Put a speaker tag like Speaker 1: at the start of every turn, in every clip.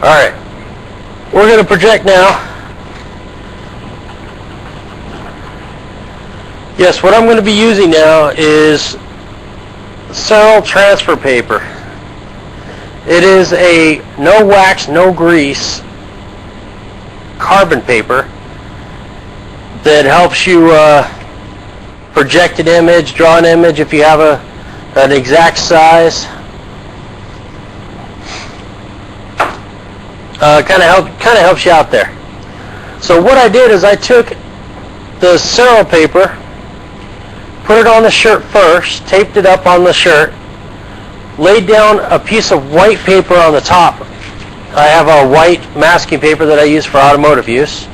Speaker 1: Alright, we're going to project now. Yes, what I'm going to be using now is Cyril transfer paper. It is a no wax, no grease carbon paper that helps you project an image, draw an image if you have an exact size. Kind of helps you out there. So what I did is I took the Cyril paper, put it on the shirt first, taped it up on the shirt, laid down a piece of white paper on the top. I have a white masking paper that I use for automotive use.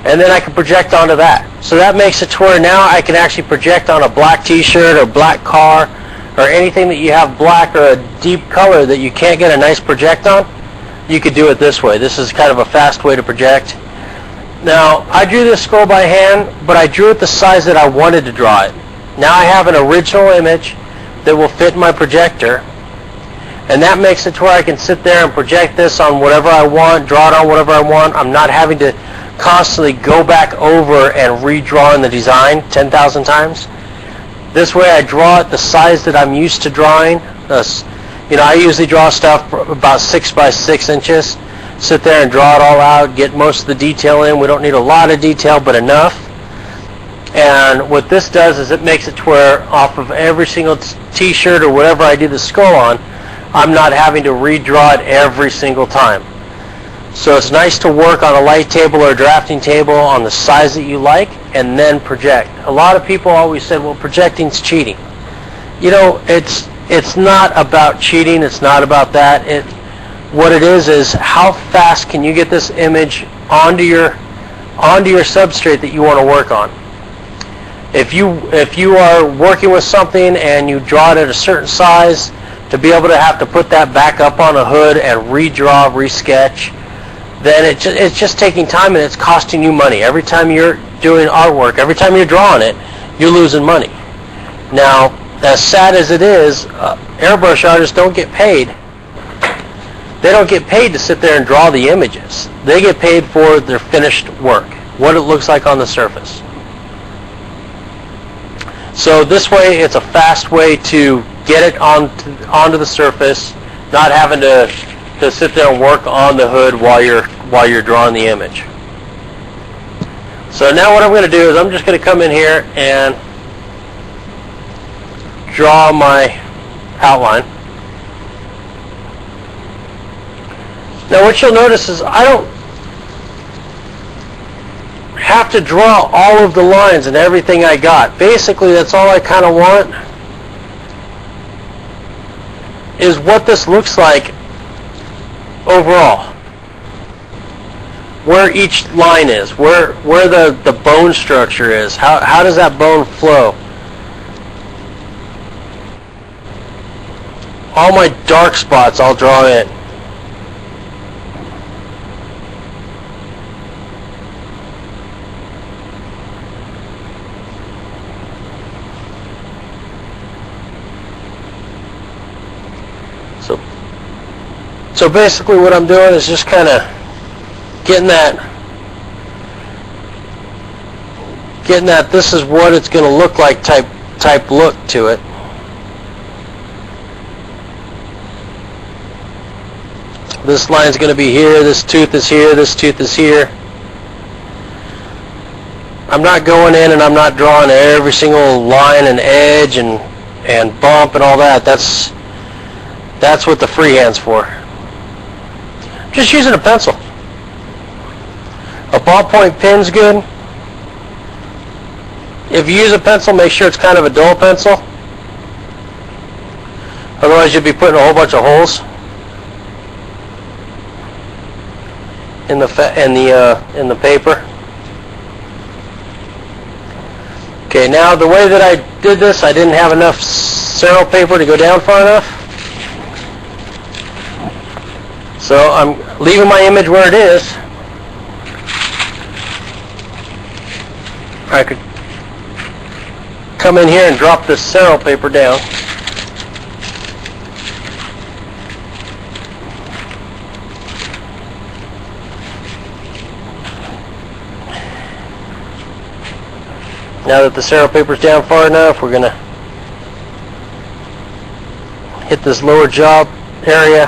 Speaker 1: And then I can project onto that. So that makes it to where now I can actually project on a black t-shirt or black car or anything that you have black or a deep color that you can't get a nice project on. You could do it this way. This is kind of a fast way to project. Now, I drew this skull by hand, but I drew it the size that I wanted to draw it. Now I have an original image that will fit my projector, and that makes it to where I can sit there and project this on whatever I want, draw it on whatever I want. I'm not having to constantly go back over and redraw in the design 10,000 times. This way I draw it the size that I'm used to drawing. I usually draw stuff about 6 by 6 inches. Sit there and draw it all out, get most of the detail in. We don't need a lot of detail, but enough. And what this does is it makes it to where off of every single t-shirt or whatever I do the skull on, I'm not having to redraw it every single time. So it's nice to work on a light table or a drafting table on the size that you like and then project. A lot of people always said, well, projecting's cheating. You know, it's not about cheating. It's not about that. What it is how fast can you get this image onto your substrate that you want to work on. If you are working with something and you draw it at a certain size, to be able to have to put that back up on a hood and redraw, resketch, then it's just taking time and it's costing you money. Every time you're doing artwork, every time you're drawing it, you're losing money. Now, as sad as it is, airbrush artists don't get paid. They don't get paid to sit there and draw the images. They get paid for their finished work, what it looks like on the surface. So this way, it's a fast way to get it onto the surface, not having to sit there and work on the hood while you're drawing the image. So now what I'm going to do is I'm just going to come in here and draw my outline. Now what you'll notice is I don't have to draw all of the lines and everything I got. Basically, that's all I kind of want is what this looks like overall. Where each line is, where the bone structure is, how does that bone flow. All my dark spots I'll draw in. So basically what I'm doing is just kind of getting that this is what it's going to look like type look to it. This line's going to be here, this tooth is here, this tooth is here. I'm not going in and I'm not drawing every single line and edge and bump and all that. That's what the freehand's for. Just using a pencil. A ballpoint pen's good. If you use a pencil, make sure it's kind of a dull pencil. Otherwise, you'll be putting a whole bunch of holes in the paper. Okay, now the way that I did this, I didn't have enough Cyril paper to go down far enough. So I'm leaving my image where it is. I could come in here and drop this Cyril paper down. Now that the Cero paper's down far enough, we're going to hit this lower jaw area.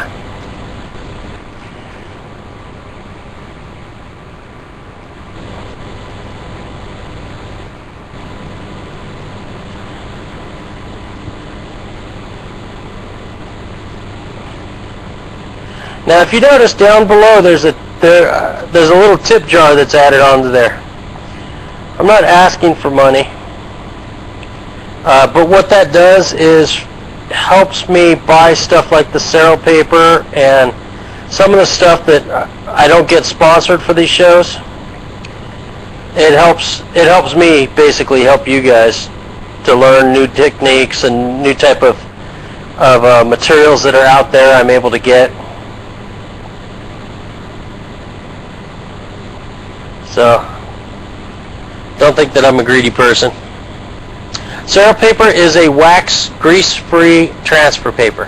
Speaker 1: Now, if you notice down below, there's a little tip jar that's added onto there. I'm not asking for money, but what that does is helps me buy stuff like the Cero paper and some of the stuff that I don't get sponsored for these shows. It helps me basically help you guys to learn new techniques and new type of materials that are out there I'm able to get. So, don't think that I'm a greedy person. Cero paper is a wax, grease-free transfer paper.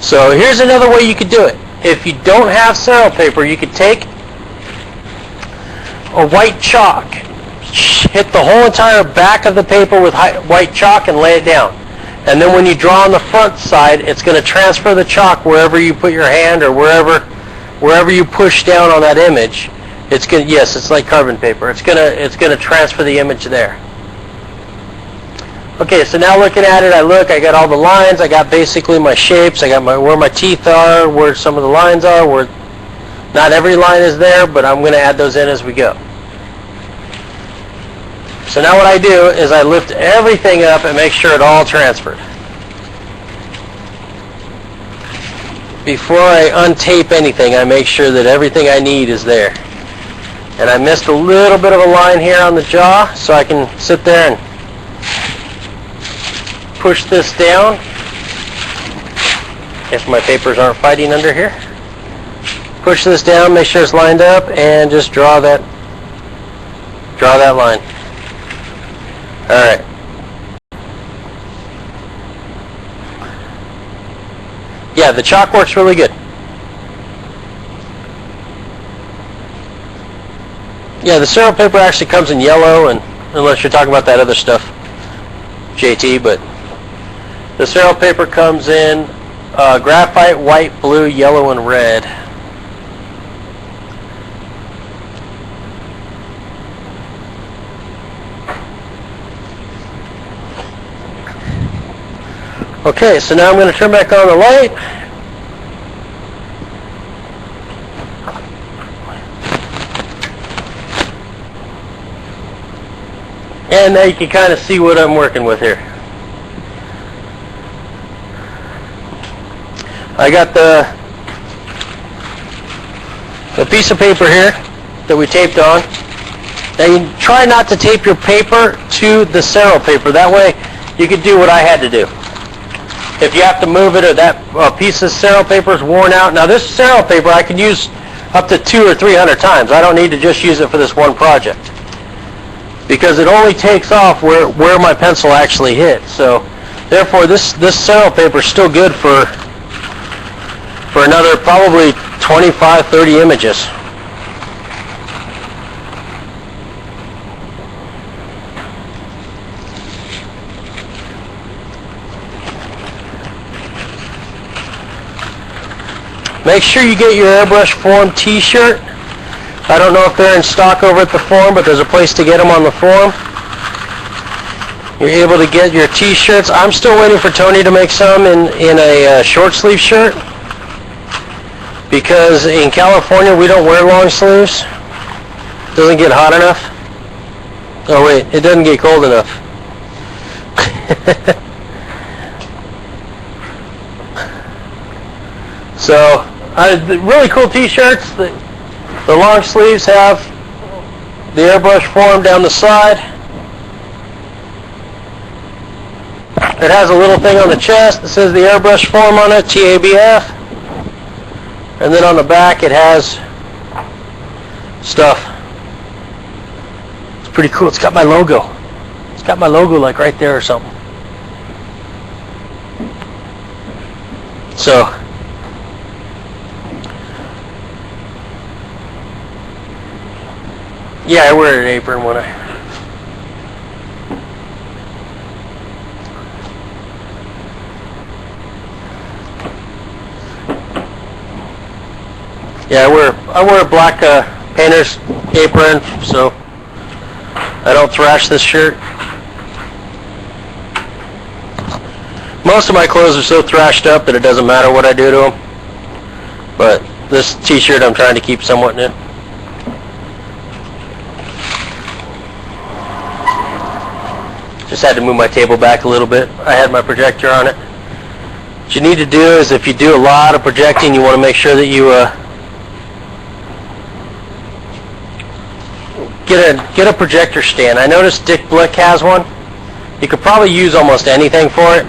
Speaker 1: So here's another way you could do it. If you don't have Cero paper, you could take a white chalk, hit the whole entire back of the paper with white chalk and lay it down. And then when you draw on the front side, it's going to transfer the chalk wherever you put your hand or wherever you push down on that image. It's going to, yes, it's like carbon paper. It's going to transfer the image there. Okay, so now looking at it, I got all the lines, I got basically my shapes, I got where my teeth are, where some of the lines are, where not every line is there, but I'm going to add those in as we go. So now what I do is I lift everything up and make sure it all transferred. Before I untape anything, I make sure that everything I need is there. And I missed a little bit of a line here on the jaw, so I can sit there and push this down if my papers aren't fighting under here. Push this down, make sure it's lined up, and just draw that line. Alright. Yeah, the chalk works really good. Yeah, the Cero paper actually comes in yellow, and unless you're talking about that other stuff, JT, but the Cero paper comes in graphite, white, blue, yellow, and red. Okay, so now I'm going to turn back on the light. And now you can kind of see what I'm working with here. I got the piece of paper here that we taped on. Now you try not to tape your paper to the Cero paper. That way you could do what I had to do. If you have to move it or that piece of Cero paper is worn out. Now this Cero paper I could use up to 200 or 300 times. I don't need to just use it for this one project, because it only takes off where my pencil actually hit. So therefore this Cero paper is still good for another probably 25, 30 images. Make sure you get your Airbrush Form t-shirt. I don't know if they're in stock over at the Forum, but there's a place to get them on the Forum. You're able to get your t-shirts. I'm still waiting for Tony to make some in a short sleeve shirt, because in California we don't wear long sleeves. It doesn't get hot enough. Oh wait, it doesn't get cold enough. So, really cool t-shirts. The long sleeves have the Airbrush Form down the side. It has a little thing on the chest that says the Airbrush Form on it, TABF. And then on the back it has stuff. It's pretty cool. It's got my logo. It's got my logo like right there or something. So, Yeah, I wear an apron when I... Yeah, I wear a black painter's apron, so I don't thrash this shirt. Most of my clothes are so thrashed up that it doesn't matter what I do to them. But this t-shirt I'm trying to keep somewhat new. Just had to move my table back a little bit. I had my projector on it. What you need to do is, if you do a lot of projecting, you want to make sure that you get a projector stand. I noticed Dick Blick has one. You could probably use almost anything for it,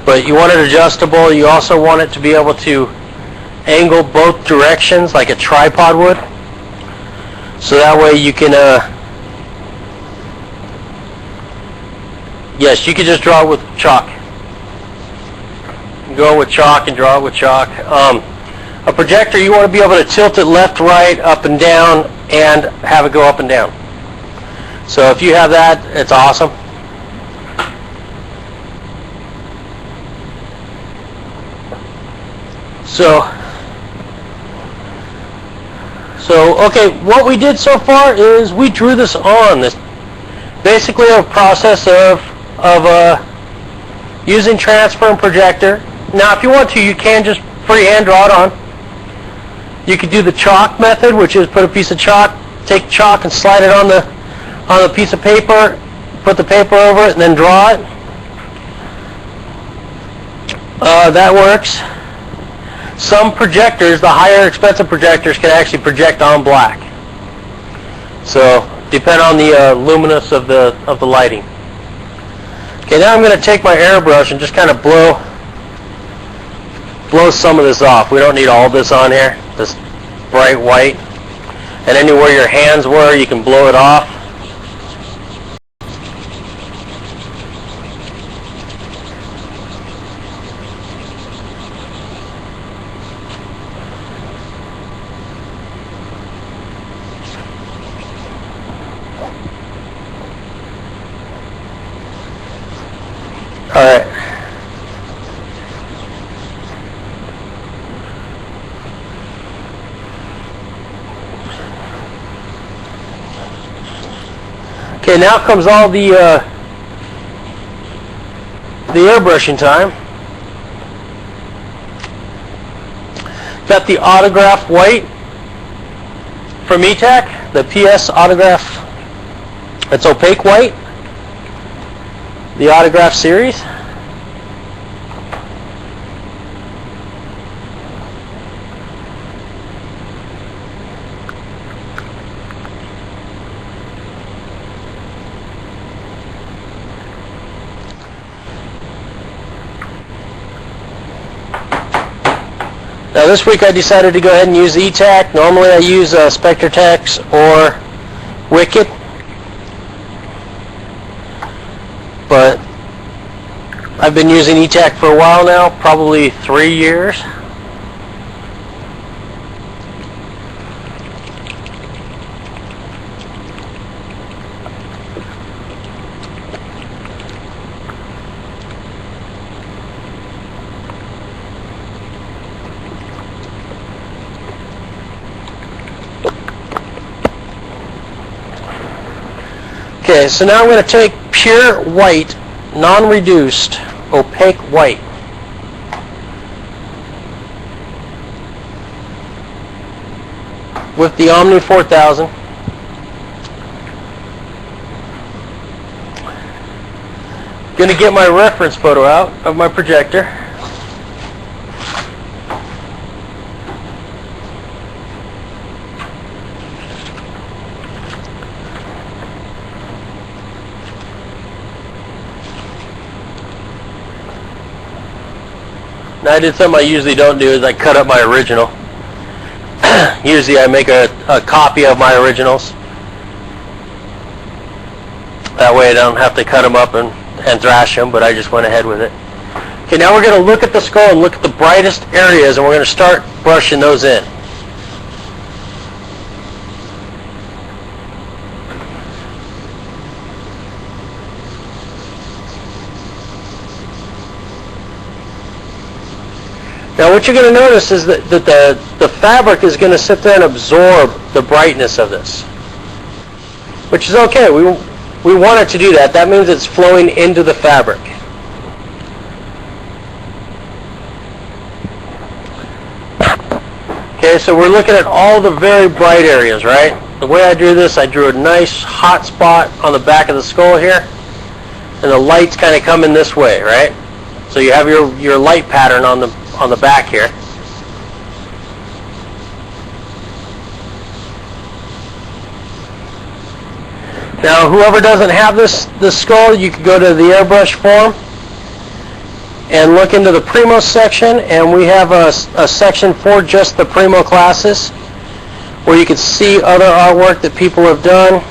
Speaker 1: but you want it adjustable. You also want it to be able to angle both directions like a tripod would, so that way you can yes, you could just draw it with chalk. Go with chalk and draw it with chalk. A projector, you want to be able to tilt it left, right, up and down, and have it go up and down. So if you have that, it's awesome. So okay, what we did so far is we drew this on. This basically a process of using transfer and projector. Now, if you want to, you can just freehand draw it on. You could do the chalk method, which is put a piece of chalk, take chalk and slide it on the piece of paper, put the paper over it, and then draw it. That works. Some projectors, the higher expensive projectors, can actually project on black. So, depend on the luminance of the lighting. Okay, now I'm going to take my airbrush and just kind of blow some of this off. We don't need all this on here, this bright white. And anywhere your hands were, you can blow it off. All right. Okay, now comes all the airbrushing time. Got the Autograph White from ETAC, the PS Autograph. It's opaque white. The Autograph series. Now this week I decided to go ahead and use ETAC. Normally I use Spectratex or Wicked, but I've been using ETAC for a while now, probably 3 years. Okay, so now I'm going to take pure white, non-reduced, opaque white. With the Omni 4000. Going to get my reference photo out of my projector. Now I did something I usually don't do, is I cut up my original. Usually I make a copy of my originals. That way I don't have to cut them up and thrash them, but I just went ahead with it. Okay, now we're going to look at the skull and look at the brightest areas, and we're going to start brushing those in. Now what you're going to notice is that the fabric is going to sit there and absorb the brightness of this, which is okay. We want it to do that. That means it's flowing into the fabric. Okay, so we're looking at all the very bright areas, right? The way I drew this, I drew a nice hot spot on the back of the skull here, and the light's kind of coming this way, right? So you have your light pattern on the back here. Now, whoever doesn't have this skull, you can go to the airbrush forum and look into the Primo section, and we have a section for just the Primo classes where you can see other artwork that people have done.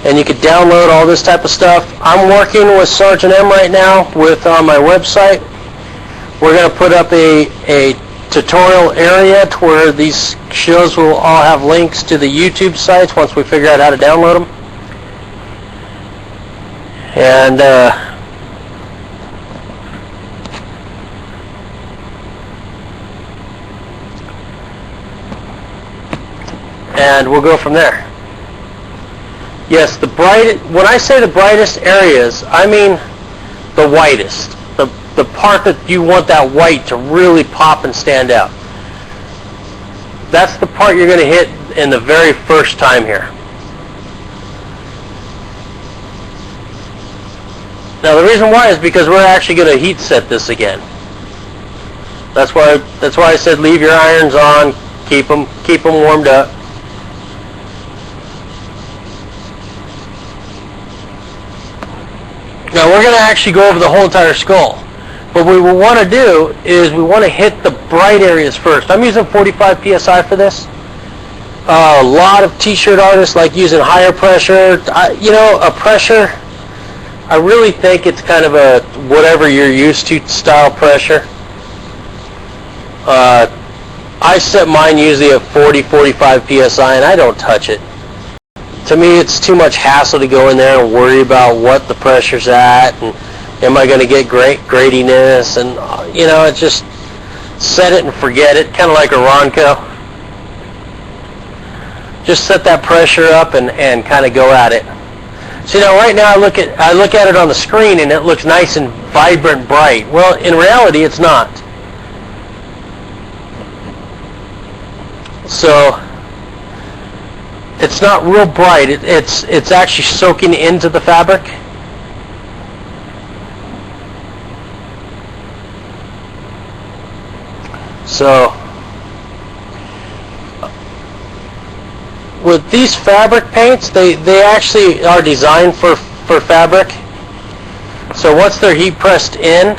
Speaker 1: And you can download all this type of stuff. I'm working with Sergeant M right now on my website. We're going to put up a tutorial area to where these shows will all have links to the YouTube sites once we figure out how to download them. And we'll go from there. Yes, when I say the brightest areas, I mean the whitest. The part that you want that white to really pop and stand out. That's the part you're going to hit in the very first time here. Now the reason why is because we're actually going to heat set this again. That's why I said leave your irons on, keep them warmed up. Now we're going to actually go over the whole entire skull. What we will want to do is we want to hit the bright areas first. I'm using 45 PSI for this. A lot of t-shirt artists like using higher pressure. A pressure, I really think it's kind of a whatever you're used to style pressure. I set mine usually at 40-45 PSI and I don't touch it. To me, it's too much hassle to go in there and worry about what the pressure's at and am I going to get gradiness, and it's just set it and forget it, kind of like a Ronco. Just set that pressure up and kind of go at it. So right now I look at it on the screen and it looks nice and vibrant, bright. Well, in reality, it's not. So it's not real bright. It's actually soaking into the fabric. So with these fabric paints, they actually are designed for fabric. So once they're heat pressed in,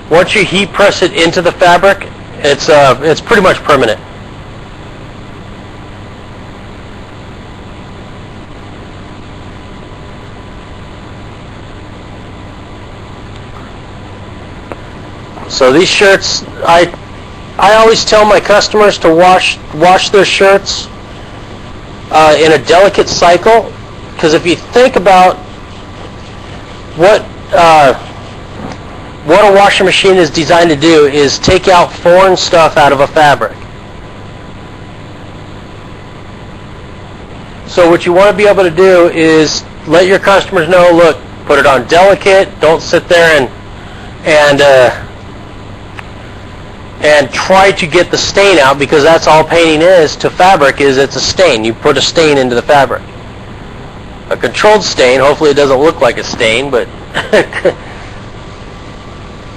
Speaker 1: once you heat press it into the fabric, it's pretty much permanent. So these shirts, I always tell my customers to wash their shirts in a delicate cycle, because if you think about what a washing machine is designed to do is take out foreign stuff out of a fabric. So what you want to be able to do is let your customers know, look, put it on delicate, don't sit there and try to get the stain out, because that's all painting is to fabric, is it's a stain. You put a stain into the fabric. A controlled stain, hopefully it doesn't look like a stain, but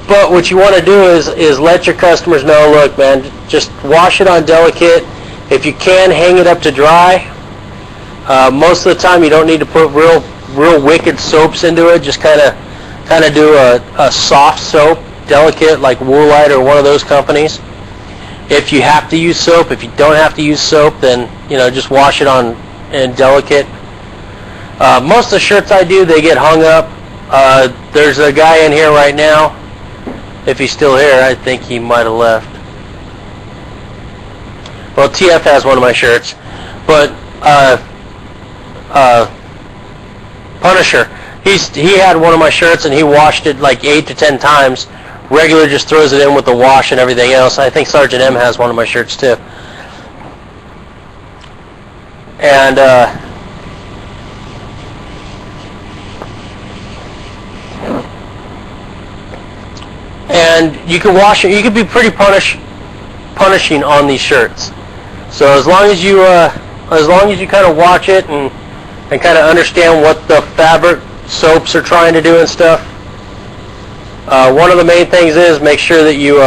Speaker 1: but what you want to do is let your customers know, look man, just wash it on delicate. If you can, hang it up to dry. Most of the time you don't need to put real wicked soaps into it. Just kind of do a soft soap, delicate, like Woolite or one of those companies. If you have to use soap, if you don't have to use soap, then just wash it on in delicate. Most of the shirts I do, they get hung up There's a guy in here right now. If he's still here, I think he might have left. Well, TF has one of my shirts, but Punisher, he had one of my shirts and he washed it like 8 to 10 times. Regular just throws it in with the wash and everything else. I think Sergeant M has one of my shirts too. And you can wash it. You can be pretty punishing on these shirts. So as long as you kind of watch it and kind of understand what the fabric soaps are trying to do and stuff. One of the main things is make sure that you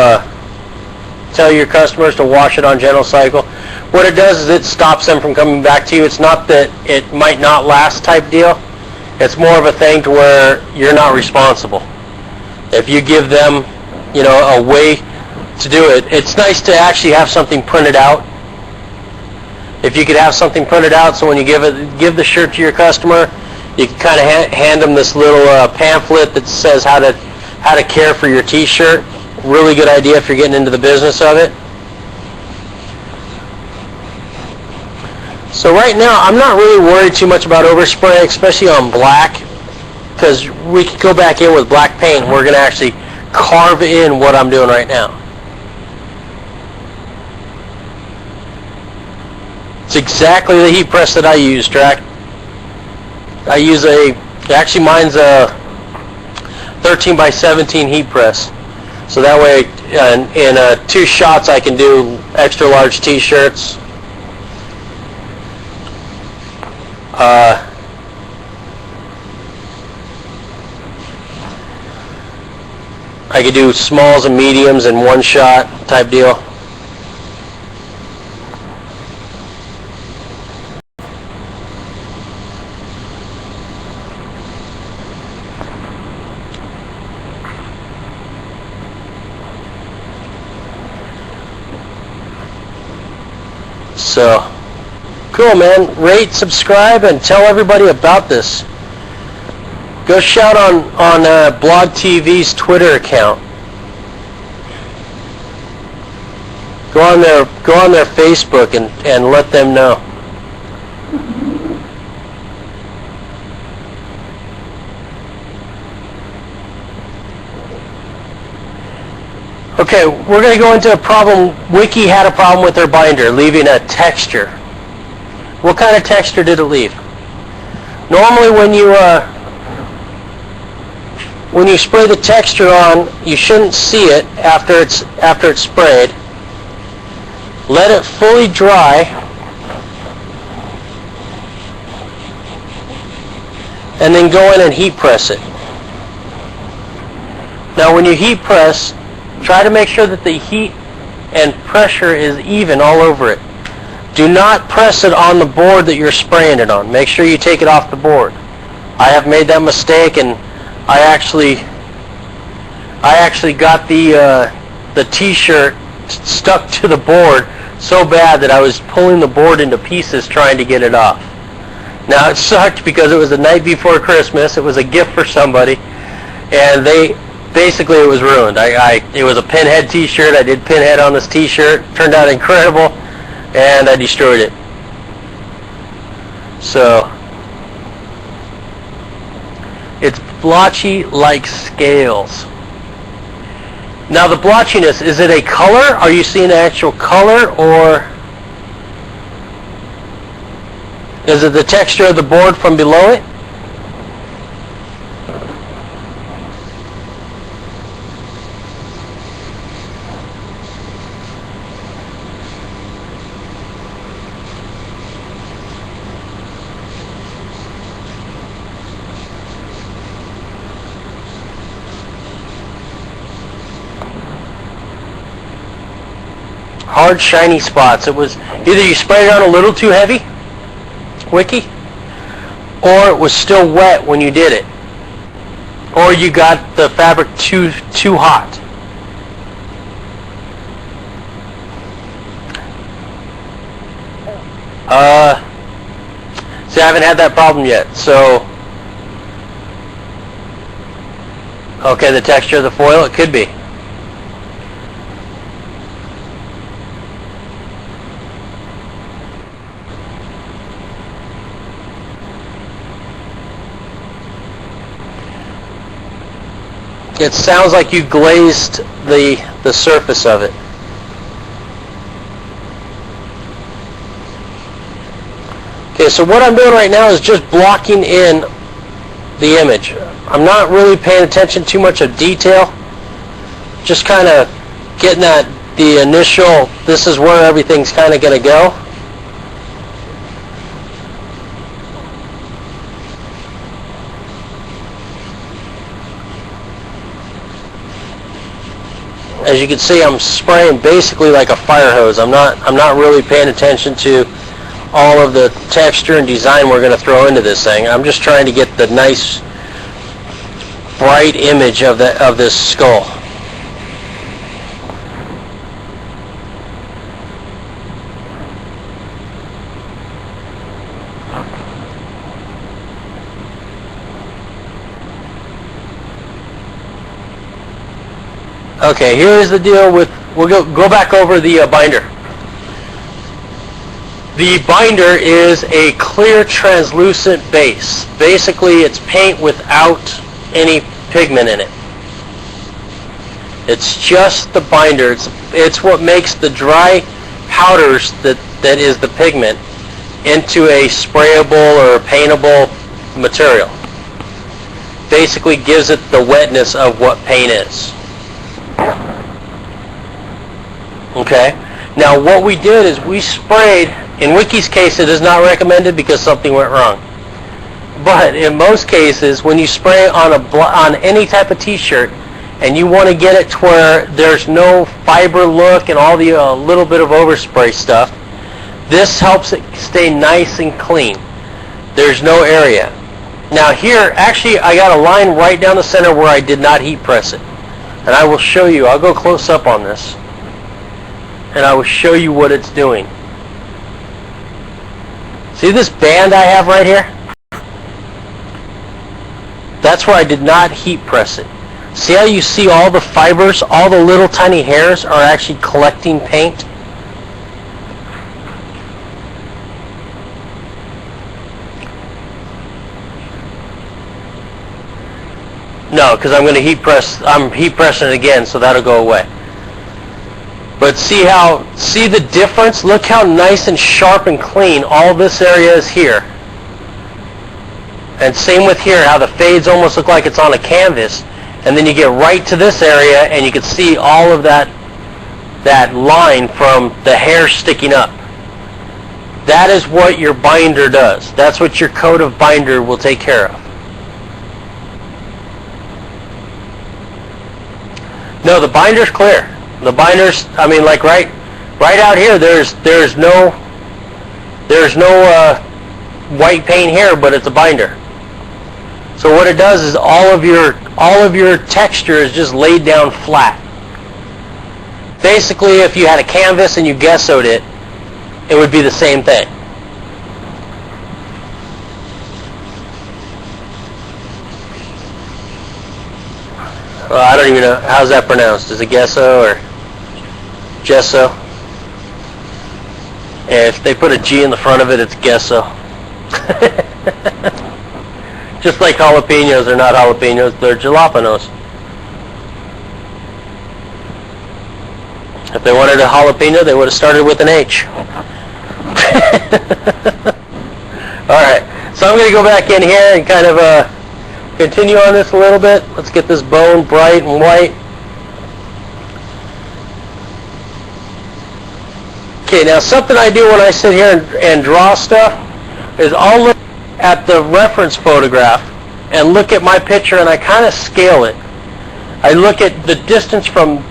Speaker 1: tell your customers to wash it on Gentle Cycle. What it does is it stops them from coming back to you. It's not that it might not last type deal. It's more of a thing to where you're not responsible. If you give them, a way to do it, it's nice to actually have something printed out. If you could have something printed out, so when you give the shirt to your customer, you can kind of hand them this little pamphlet that says how to care for your T-shirt. Really good idea if you're getting into the business of it. So right now, I'm not really worried too much about overspray, especially on black, because we could go back in with black paint and we're going to actually carve in what I'm doing right now. It's exactly the heat press that I use, Drac. I use actually mine's a 13 by 17 heat press. So that way in 2 shots I can do extra large t-shirts. I could do smalls and mediums in 1 shot type deal. So, cool, man. Rate, subscribe, and tell everybody about this. Go shout on Blog TV's Twitter account. Go on their Facebook and let them know. Okay, we're going to go into a problem. Wiki had a problem with their binder, leaving a texture. What kind of texture did it leave? Normally when you spray the texture on, you shouldn't see it after it's sprayed. Let it fully dry, and then go in and heat press it. Now when you heat press, try to make sure that the heat and pressure is even all over it. Do not press it on the board that you're spraying it on. Make sure you take it off the board. I have made that mistake, and I actually got the t-shirt stuck to the board so bad that I was pulling the board into pieces trying to get it off. Now it sucked because it was the night before Christmas. It was a gift for somebody, and basically it was ruined. It was a Pinhead t-shirt. I did Pinhead on this t-shirt. Turned out incredible, and I destroyed it. So it's blotchy like scales. Now the blotchiness, is it a color? Are you seeing an actual color, or is it the texture of the board from below it? Hard, shiny spots. It was either you sprayed it on a little too heavy, Wiki, or it was still wet when you did it, or you got the fabric too hot. See, I haven't had that problem yet, so Okay, the texture of the foil, it could be. It sounds like you glazed the surface of it. Okay, so what I'm doing right now is just blocking in the image. I'm not really paying attention too much of detail. Just kind of getting at the initial, this is where everything's kind of going to go. As you can see, I'm spraying basically like a fire hose. I'm not really paying attention to all of the texture and design we're going to throw into this thing. I'm just trying to get the nice bright image of this skull. Okay, here's the deal with, we'll go back over the binder. The binder is a clear translucent base. Basically, it's paint without any pigment in it. It's just the binder. It's what makes the dry powders that is the pigment into a sprayable or paintable material. Basically gives it the wetness of what paint is. Okay, now what we did is we sprayed, in Wiki's case it is not recommended because something went wrong. But in most cases, when you spray on any type of t-shirt and you want to get it to where there's no fiber look and all the little bit of overspray stuff, this helps it stay nice and clean. There's no area. Now here, actually I got a line right down the center where I did not heat press it. And I will show you, I'll go close up on this, and I will show you what it's doing. See this band I have right here? That's where I did not heat press it. See how you see all the fibers, all the little tiny hairs are actually collecting paint? No, because I'm going to heat press. I'm heat pressing it again, so that'll go away. But see the difference? Look how nice and sharp and clean all this area is here. And same with here, how the fades almost look like it's on a canvas. And then you get right to this area, and you can see all of that line from the hair sticking up. That is what your binder does. That's what your coat of binder will take care of. No, the binder's clear. The binder's, I mean, like right out here, there's no white paint here, but it's a binder. So what it does is all of your texture is just laid down flat. Basically, if you had a canvas and you gessoed it, it would be the same thing. Well, I don't even know. How's that pronounced? Is it gesso or gesso? If they put a G in the front of it, it's gesso. Just like jalapenos, they're not jalapenos, they're jalapenos. If they wanted a jalapeno, they would have started with an H. Alright, so I'm going to go back in here and kind of continue on this a little bit. Let's get this bone bright and white. Okay, now something I do when I sit here and draw stuff is I'll look at the reference photograph and look at my picture and I kind of scale it. I look at the distance from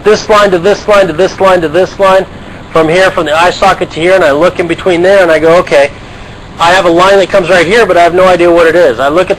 Speaker 1: this line to this line to this line to this line, from here, from the eye socket to here, and I look in between there and I go, okay, I have a line that comes right here, but I have no idea what it is. I look at the